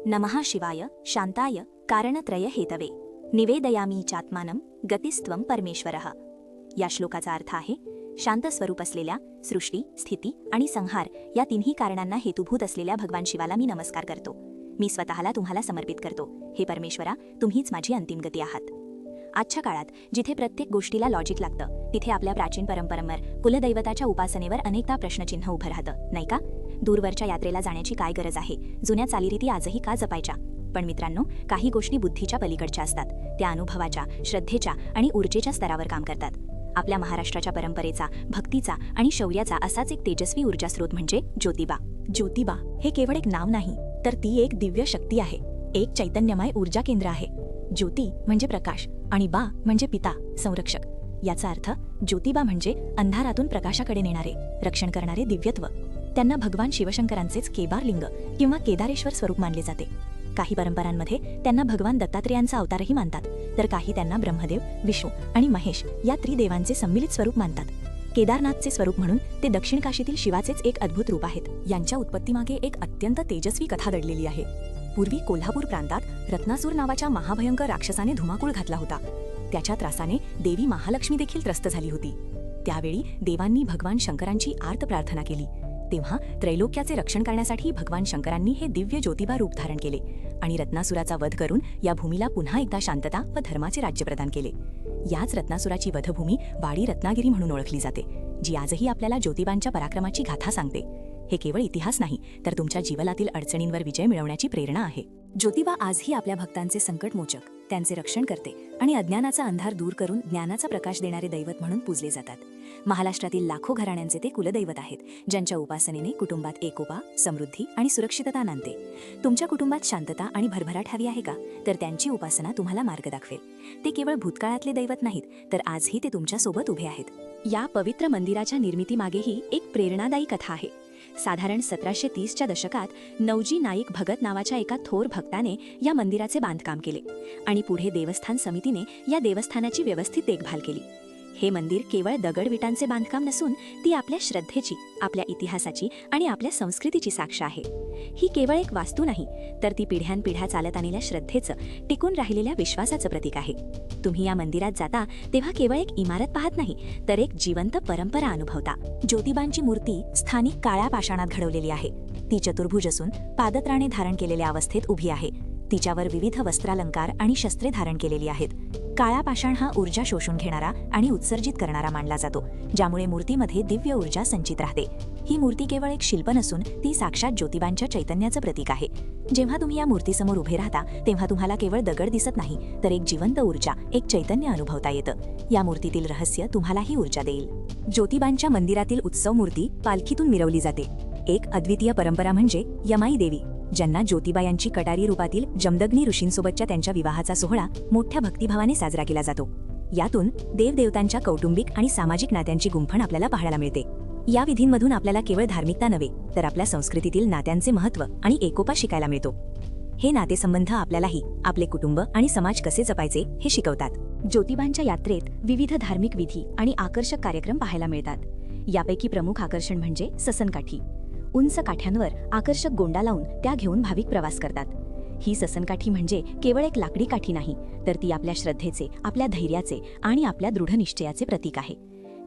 नमः शिवाय शांताय कारणत्रय हेतवे निवेदयामी चात्मानं गतिस्त्वं परमेश्वरः। या श्लोकाचा अर्थ आहे, शांत स्वरूप असलेल्या सृष्टी, स्थिती आणि संहार या तिन्ही कारणांना हेतुभूत असलेल्या भगवान शिवाला मी नमस्कार करतो। मी स्वतःला तुम्हाला समर्पित करतो। हे परमेश्वरा, तुम्हीच माझी अंतिम गती आहात। आजच्या काळात जिथे प्रत्येक गोष्टीला लॉजिक लागतं, तिथे आपल्या प्राचीन परंपरांवर, कुलदैवताच्या उपासनेवर अनेकदा प्रश्नचिन्ह उभं राहतं, नाही का? दूरवरच्या यात्रेला जाण्याची काय गरज आहे? जुन्या चालीरीती आजही का जपायच्या? पण मित्रांनो, काही गोष्टी बुद्धीच्या पलीकडच्या असतात। त्या अनुभवाच्या, श्रद्धेच्या आणि ऊर्जेच्या स्तरावर काम करतात। आपल्या महाराष्ट्राच्या परंपरेचा, भक्तीचा आणि शौर्याचा असाच एक तेजस्वी ऊर्जा स्रोत म्हणजे ज्योतिबा। ज्योतिबा हे केवळ एक नाव नाही, तर ती एक दिव्य शक्ती आहे, एक चैतन्यमय ऊर्जा केंद्र आहे। ज्योती म्हणजे प्रकाश आणि बा म्हणजे पिता, संरक्षक। याचा अर्थ ज्योतिबा म्हणजे अंधारातून प्रकाशाकडे नेणारे, रक्षण करणारे दिव्यत्व। त्यांना भगवान शिवशंकरांचेच केदारलिंग किंवा केदारेश्वर स्वरूप मानले जाते। काही परंपरांमध्ये त्यांना भगवान दत्तात्रेयांचा अवतारही मानतात, तर काही त्यांना ब्रह्मदेव, विष्णू आणि महेश या त्रिदेवांचे सम्मिलित स्वरूप मानतात। केदारनाथचे स्वरूप म्हणून ते दक्षिण काशीतील शिवाचेच एक अद्भुत रूप आहेत। यांच्या उत्पत्तीमागे एक अत्यंत तेजस्वी कथा दडलेली आहे। पूर्वी कोल्हापूर प्रांतात रत्नासूर नावाच्या महाभयंकर राक्षसाने धुमाकूळ घातला होता। त्याच्या त्रासाने देवी महालक्ष्मी देखील त्रस्त झाली होती। त्यावेळी देवांनी भगवान शंकरांची आर्त प्रार्थना केली। तेव्हा त्रैलोक्याचे रक्षण करण्यासाठी भगवान शंकरांनी हे दिव्य ज्योतिबा रूप धारण केले आणि रत्नासुराचा वध करून या भूमीला पुन्हा एकदा शांतता व धर्माचे राज्य प्रदान केले। याच रत्नासुराची वधभूमी वाडी रत्नागिरी म्हणून ओळखली जाते, जी आजही आपल्याला ज्योतिबांच्या पराक्रमाची गाथा सांगते। हे केवळ इतिहास नाही, तर तुमच्या जीवनातील अडचणींवर विजय मिळवण्याची प्रेरणा आहे। ज्योतिबा आजही आपल्या भक्तांचे संकटमोचक, त्यांचे रक्षण करते आणि अज्ञानाचा अंधार दूर करून ज्ञानाचा प्रकाश देणारे दैवत म्हणून पूजले जातात। महाराष्ट्रातील लाखो घराण्यांचे ते कुलदैवत आहेत, ज्यांच्या उपासनेने कुटुंबात एकोपा, समृद्धी आणि सुरक्षितता नांदते। तुमच्या कुटुंबात शांतता आणि भरभराट हवी आहे का? तर त्यांची उपासना तुम्हाला मार्ग दाखवेल। ते केवळ भूतकाळातले दैवत नाहीत, तर आजही ते तुमच्या सोबत उभे आहेत। या पवित्र मंदिराच्या निर्मितीमागेही एक प्रेरणादायी कथा आहे। साधारण 1730च्या दशकात नवजी नाईक भगत नावाच्या एका थोर भक्ताने या मंदिराचे बांधकाम केले आणि पुढे देवस्थान समितीने या देवस्थानाची व्यवस्थित देखभाल केली। हे मंदिर केवळ दगडविटांचे बांधकाम नसून ती आपल्या श्रद्धेची, आपल्या इतिहासाची आणि आपल्या संस्कृतीची साक्ष आहे। ही केवळ एक वास्तू नाही, तर ती पिढ्यानपिढ्या चालत आलेल्या श्रद्धेचं, टिकून राहिलेल्या विश्वासाचं प्रतीक आहे। तुम्ही या मंदिरात जाता तेव्हा केवळ एक इमारत पाहत नाही, तर एक जिवंत परंपरा अनुभवता। ज्योतिबांची मूर्ती स्थानिक काळ्या पाषाणात घडवलेली आहे। ती चतुर्भुज असून पादत्राणे धारण केलेल्या अवस्थेत उभी आहे। तिच्यावर विविध वस्त्रालंकार आणि शस्त्रे धारण केलेली आहेत। काळा पाषाण हा ऊर्जा शोषून घेणारा आणि उत्सर्जित करणारा मानला जातो, ज्यामुळे मूर्तीमध्ये दिव्य ऊर्जा संचित राहते। ही मूर्ती केवळ एक शिल्प नसून ती साक्षात ज्योतिबांच्या चैतन्याचं प्रतीक आहे। जेव्हा तुम्ही या मूर्तीसमोर उभे राहता, तेव्हा तुम्हाला केवळ दगड दिसत नाही, तर एक जिवंत ऊर्जा, एक चैतन्य अनुभवता येतं। या मूर्तीतील रहस्य तुम्हाला ही ऊर्जा देईल। ज्योतिबांच्या मंदिरातील उत्सव मूर्ती पालखीतून मिरवली जाते। एक अद्वितीय परंपरा म्हणजे यमाई देवी, ज्यांना ज्योतिबा यांची कटारी रूपातील जमदग्नी ऋषींसोबतच्या त्यांच्या विवाहाचा सोहळा मोठ्या भक्तिभावाने साजरा केला जातो। यातून देवदेवतांच्या कौटुंबिक आणि सामाजिक नात्यांची गुंफण आपल्याला पाहायला मिळते। या विधींमधून आपल्याला केवळ धार्मिकता नव्हे, तर आपल्या संस्कृतीतील नात्यांचे महत्त्व आणि एकोपा शिकायला मिळतो। हे नातेसंबंध आपल्यालाही आपले कुटुंब आणि समाज कसे जपायचे हे शिकवतात। ज्योतिबांच्या यात्रेत विविध धार्मिक विधी आणि आकर्षक कार्यक्रम पाहायला मिळतात। यापैकी प्रमुख आकर्षण म्हणजे ससनकाठी। उंच काठ्यांवर आकर्षक गोंडा लावून त्या घेऊन भाविक प्रवास करतात। ही ससनकाठी म्हणजे केवळ एक लाकडी काठी नाही, तर ती आपल्या श्रद्धेचे, आपल्या धैर्याचे आणि आपल्या दृढनिश्चयाचे प्रतीक आहे।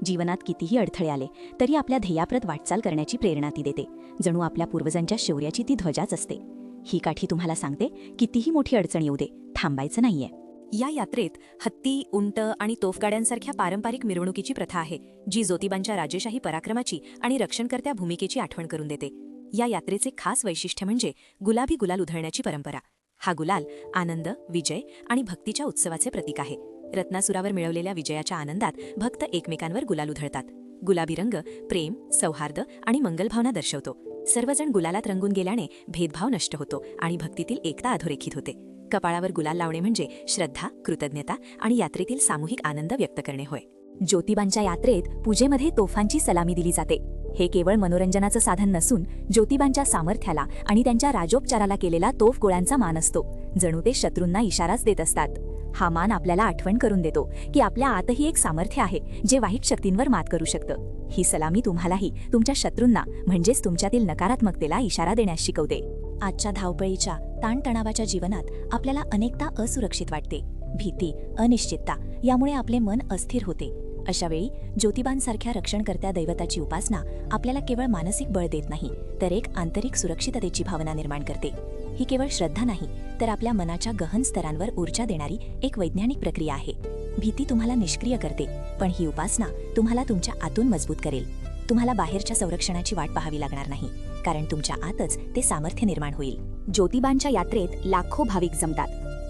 जीवनात कितीही अडथळे आले तरी आपल्या ध्येयाप्रत वाटचाल करण्याची प्रेरणा ती देते। जणू आपल्या पूर्वजांच्या शौर्याची ती ध्वजाच असते। ही काठी तुम्हाला सांगते, कितीही मोठी अडचण येऊ दे, थांबायचं नाहीये। या यात्रेत हत्ती, उंट आणि तोफगाड्यांसारख्या पारंपरिक मिरवणुकीची प्रथा आहे, जी ज्योतिबांच्या राजेशाही पराक्रमाची आणि रक्षणकर्त्या भूमिकेची आठवण करून देते। या यात्रेचे खास वैशिष्ट्य म्हणजे गुलाबी गुलाल उधळण्याची परंपरा। हा गुलाल आनंद, विजय आणि भक्तीच्या उत्सवाचे प्रतीक आहे। रत्नासुरावर मिळवलेल्या विजयाच्या आनंदात भक्त एकमेकांवर गुलाल उधळतात। गुलाबी रंग प्रेम, सौहार्द आणि मंगलभावना दर्शवतो। सर्वजण गुलालात रंगून गेल्याने भेदभाव नष्ट होतो आणि भक्तीतील एकता अधोरेखित होते। कपाळावर गुलाल लावणे म्हणजे श्रद्धा, कृतज्ञता आणि यात्रेतील सामूहिक आनंद व्यक्त करणे होय। ज्योतिबांच्या यात्रेत पूजेमध्ये तोफांची सलामी दिली जाते। हे केवळ मनोरंजनाचं साधन नसून ज्योतिबांच्या सामर्थ्याला आणि त्यांच्या राजोपचाराला केलेला तोफ गोळ्यांचा मान असतो। जणू ते शत्रूंना इशाराच देत असतात। हा मान आपल्याला आठवण करून देतो की आपल्या आतही एक सामर्थ्य आहे, जे वाईट शक्तींवर मात करू शकतं। ही सलामी तुम्हालाही तुमच्या शत्रूंना म्हणजेच तुमच्यातील नकारात्मकतेला इशारा देण्यास शिकवते। आजच्या धावपळीच्या ताणतणावाच्या जीवनात आपल्याला अनेकदा असुरक्षित वाटते. भीती, अनिश्चितता यामुळे आपले मन अस्थिर होते. अशा वेळी ज्योतिबांसारख्या रक्षणकर्त्या दैवताची उपासना आपल्याला केवळ मानसिक बळ देत नाही, तर एक आंतरिक सुरक्षिततेची भावना निर्माण करते. ही केवळ श्रद्धा नाही, तर आपल्या मनाच्या गहन स्तरांवर ऊर्जा देणारी एक वैज्ञानिक प्रक्रिया आहे. भीती तुम्हाला निष्क्रिय करते, पण ही उपासना तुम्हाला तुमच्या आतून मजबूत करेल. तुम्हाला बाहेरच्या संरक्षणाची वाट पाहावी लागणार नाही, कारण तुमच्या आतच ते सामर्थ्य निर्माण होईल. ज्योतिबांच्या यात्रेत लाखो भाविक जमतात.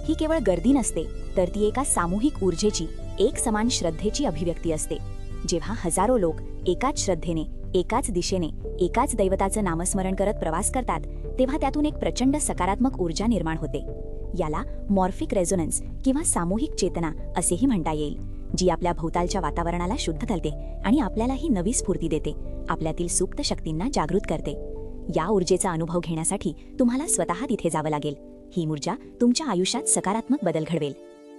ही केवळ गर्दी नसते, तर ती एका सामूहिक ऊर्जेची, एक समान श्रद्धेची अभिव्यक्ती असते. जेव्हा हजारो लोक एकाच श्रद्धेने, एकाच दिशेने, एकाच दैवताचं नामस्मरण करत प्रवास करतात, तेव्हा त्यातून एक प्रचंड सकारात्मक ऊर्जा निर्माण होते. याला मॉर्फिक रेझोनन्स किंवा सामूहिक चेतना असेही म्हणता येईल, जी आपल्या भोवतालच्या वातावरणाला शुद्ध करते आणि आपल्यालाही नवी स्फूर्ती देते, आपल्यातील सुप्त शक्तींना जागृत करते. या ऊर्जेचा अनुभव घेण्यासाठी तुम्हाला स्वतः तिथे जावं लागेल. ही ऊर्जा तुमच्या आयुष्यात सकारात्मक बदल घडवेल.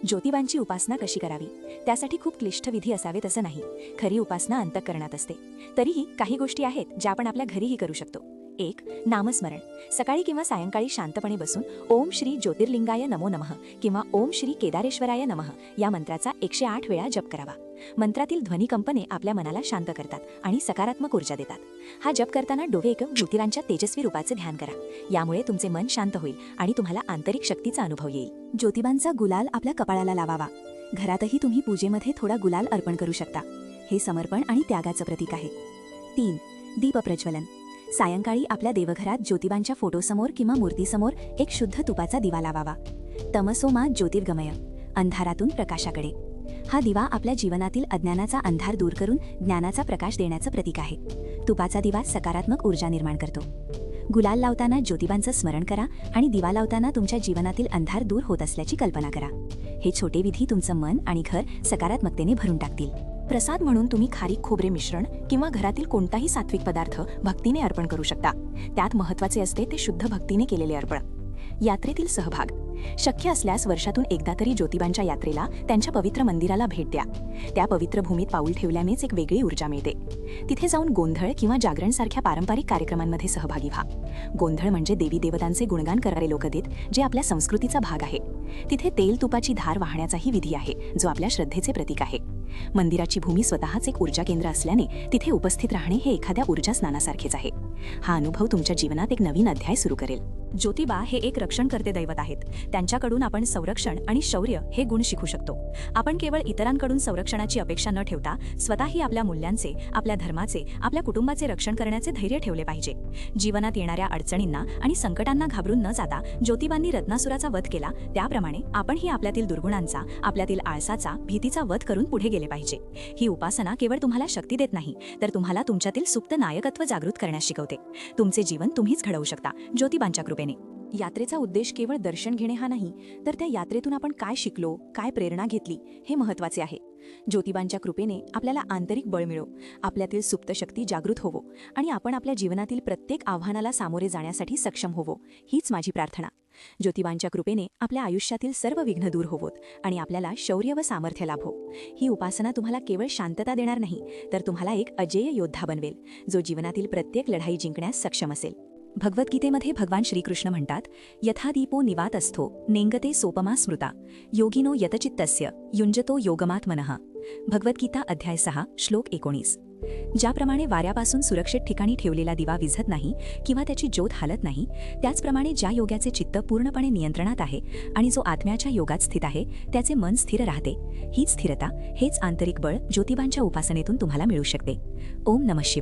ज्योतिबांची उपासना कशी करावी, त्यासाठी खूप क्लिष्ट विधी असावेत असं नाही. खरी उपासना अंतःकरणात असते. तरीही काही गोष्टी आहेत ज्या आपण आपल्या घरीही करू शकतो. 1. नामस्मरण. सकाळी किंवा सायंकाळी शांतपणे बसून ओम श्री ज्योतिर्लिंगाय नमो नमः किंवा ओम श्री केदारेश्वराय नमः या मंत्राचा 108 वेळा जप करावा. मंत्रातील ध्वनिकंपने आपल्या मनाला शांत करतात आणि सकारात्मक ऊर्जा देतात. हा जप करताना डोळे एकूण ज्योतिरांच्या तेजस्वी रूपाचे ध्यान करा. यामुळे तुमचे मन शांत होईल आणि तुम्हाला आंतरिक शक्तीचा अनुभव येईल. ज्योतिबांचा गुलाल आपल्या कपाळाला लावावा. घरातही तुम्ही पूजेमध्ये थोडा गुलाल अर्पण करू शकता. हे समर्पण आणि त्यागाचं प्रतीक आहे. 3. दीप प्रज्वलन. सायंकाळी आपल्या देवघरात ज्योतिबांच्या फोटोसमोर किंवा मूर्तीसमोर एक शुद्ध तुपाचा दिवा लावावा. तमसो मा ज्योतिर्गमय. अंधारातून प्रकाशाकडे. हा दिवा आपल्या जीवनातील अज्ञानाचा अंधार दूर करून ज्ञानाचा प्रकाश देण्याचं प्रतीक आहे. तुपाचा दिवा सकारात्मक ऊर्जा निर्माण करतो. गुलाल लावताना ज्योतिबांचं स्मरण करा आणि दिवा लावताना तुमच्या जीवनातील अंधार दूर होत असल्याची कल्पना करा. हे छोटे विधी तुमचं मन आणि घर सकारात्मकतेने भरून टाकतील. प्रसाद म्हणून तुम्ही खारीक खोबरे मिश्रण किंवा घरातील कोणताही सात्विक पदार्थ भक्तीने अर्पण करू शकता. त्यात महत्त्वाचे असते ते शुद्ध भक्तीने केलेले अर्पण. यात्रेतील सहभाग. शक्य असल्यास वर्षातून एकदा तरी ज्योतिबांच्या यात्रेला त्यांच्या पवित्र मंदिराला भेट द्या. त्या पवित्र भूमीत पाऊल ठेवल्यानेच एक वेगळी ऊर्जा मिळते. तिथे जाऊन गोंधळ किंवा जागरणसारख्या पारंपरिक कार्यक्रमांमध्ये सहभागी व्हा. गोंधळ म्हणजे देवी देवतांचे गुणगान करणारे लोकगीत, जे आपल्या संस्कृतीचा भाग आहे. तिथे तेल तुपाची धार वाहण्याचाही विधी आहे, जो आपल्या श्रद्धेचे प्रतीक आहे. मंदिराची भूमी स्वतःच एक ऊर्जा केंद्र असल्याने तिथे उपस्थित राहणे हे एखाद्या ऊर्जा स्नानासारखेच आहे. हा अनुभव तुमच्या जीवनात एक नवीन अध्याय सुरू करेल. ज्योतिबा हे एक रक्षणकर्ते दैवत आहेत. त्यांच्याकडून आपण संरक्षण आणि शौर्य हे गुण शिकू शकतो. आपण केवळ इतरांकडून संरक्षणाची अपेक्षा न ठेवता स्वतःही आपल्या मूल्यांचे, आपल्या धर्माचे, आपल्या कुटुंबाचे रक्षण करण्याचे धैर्य ठेवले पाहिजे. जीवनात येणाऱ्या अडचणींना आणि संकटांना घाबरून न जाता ज्योतिबांनी रत्नासुराचा वध केला, त्याप्रमाणे आपणही आपल्यातील दुर्गुणांचा, आपल्यातील आळसाचा, भीतीचा वध करून पुढे गेले पाहिजे. ही उपासना केवळ तुम्हाला शक्ती देत नाही, तर तुम्हाला तुमच्यातील सुप्त नायकत्व जागृत करण्यास शिकवते. तुमचे जीवन तुम्हीच घडवू शकता, ज्योतिबांच्या कृपेने. यात्रेचा उद्देश केवळ दर्शन घेणे हा नाही, तर त्या यात्रेतून आपण काय शिकलो, काय प्रेरणा घेतली हे महत्त्वाचे आहे. ज्योतिबांच्या कृपेने आपल्याला आंतरिक बळ मिळो, आपल्यातील सुप्त शक्ती जागृत होवो आणि आपण आपल्या जीवनातील प्रत्येक आव्हानाला सामोरे जाण्यासाठी सक्षम होवो, हीच माझी प्रार्थना. ज्योतिबांच्या कृपेने आपल्या आयुष्यातील सर्व विघ्न दूर होवोत आणि आपल्याला शौर्य व सामर्थ्य लाभो. ही उपासना तुम्हाला केवळ शांतता देणार नाही, तर तुम्हाला एक अजेय योद्धा बनवेल, जो जीवनातील प्रत्येक लढाई जिंकण्यास सक्षम असेल. भगवद्गीतेमध्ये भगवान श्रीकृष्ण म्हणतात, यथा दीपो निवातस्थो नेंगते सोपमा स्मृता योगिनो यतचित्तस्य युंजतो योगमात्मनः. भगवद्गीता अध्याय 6 श्लोक 19. ज्याप्रमाणे वाऱ्यापासून सुरक्षित ठिकाणी ठेवलेला दिवा विझत नाही किंवा त्याची ज्योत हालत नाही, त्याचप्रमाणे ज्या योग्याचे चित्त पूर्णपणे नियंत्रणात आहे आणि जो आत्म्याच्या योगात स्थित आहे, त्याचे मन स्थिर राहते. हीच स्थिरता, हेच आंतरिक बळ ज्योतिबांच्या उपासनेतून तुम्हाला मिळू शकते. ओम नमः शिवाय.